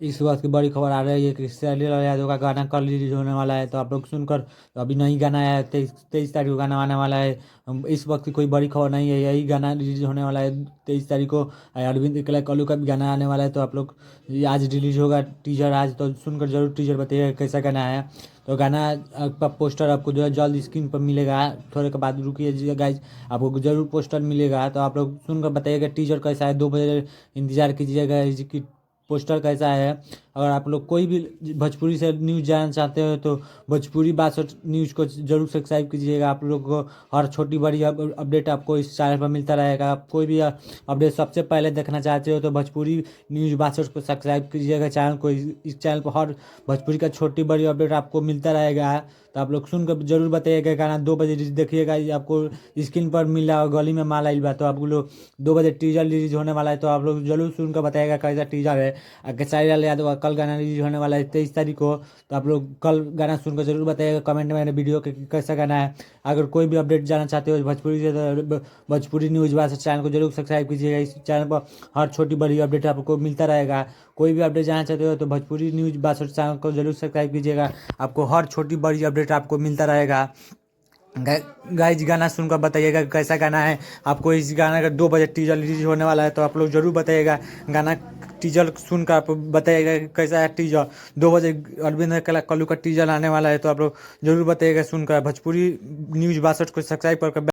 इस वक्त की बड़ी खबर आ रही है कि सैली लाल यादव का गाना कल रिलीज होने वाला है। तो आप लोग सुनकर, तो अभी नई गाना है, 23 तारीख को गाना आने वाला है। इस वक्त की कोई बड़ी खबर नहीं है, यही गाना रिलीज होने वाला है 23 तारीख को। अरविंद कल्लू का भी गाना आने वाला है। तो आप लोग, ये आज रिलीज होगा टीजर आज, तो सुनकर जरूर टीजर बताइएगा कैसा गाना है। तो गाना आपका पोस्टर आपको जो है जल्द स्क्रीन पर मिलेगा, थोड़े के बाद रुकिए गाइज, आपको जरूर पोस्टर मिलेगा। तो आप लोग सुनकर बताइएगा टीजर कैसा है, 2 बजे इंतजार कीजिएगा कि पोस्टर कैसा है। अगर आप लोग कोई भी भोजपुरी से न्यूज़ जानना चाहते हो तो भोजपुरी 62 न्यूज़ को जरूर सब्सक्राइब कीजिएगा। आप लोग को हर छोटी बड़ी अपडेट आपको इस चैनल पर मिलता रहेगा। आप कोई भी अपडेट सबसे पहले देखना चाहते हो तो भोजपुरी न्यूज़ 62 को सब्सक्राइब कीजिएगा चैनल को। इस चैनल पर हर भोजपुरी का छोटी बड़ी अपडेट आपको मिलता रहेगा। तो आप लोग सुनकर जरूर बताइएगा गाना 2 बजे देखिएगा। ये आपको स्क्रीन पर मिल रहा होगा, गली में माला इल्बा। तो आप लोग 2 बजे टीजर रिलीज होने वाला है, तो आप लोग जरूर सुनकर बताइएगा कैसा टीजर है। खेसारी लाल यादव का कल गाना रिलीज होने वाला है 23 तारीख को। तो आप लोग कल गाना सुनकर जरूर बताइएगा कमेंट में वीडियो के कैसा गाना है। अगर कोई भी अपडेट जानना चाहते हो भोजपुरी से तो भोजपुरी न्यूज़ वाला चैनल को जरूर सब्सक्राइब कीजिएगा। इस चैनल पर हर छोटी बड़ी अपडेट आपको मिलता रहेगा। कोई भी अपडेट जानना चाहते हो तो भोजपुरी न्यूज़ 62 चैनल को जरूर सब्सक्राइब कीजिएगा, आपको हर छोटी बड़ी अपडेट आपको मिलता रहेगा। गाइज गाना सुनकर बताइएगा कैसा गाना है। आपको इस गाना का 2 बजे टीजर रिलीज होने वाला है, तो आप लोग जरूर बताइएगा गाना टीजर सुनकर आप बताइएगा कैसा है टीजर। 2 बजे अरविंद कल्लू का टीजर आने वाला है, तो आप लोग जरूर बताइएगा सुनकर। भोजपुरी न्यूज़ 62 को सब्सक्राइब करके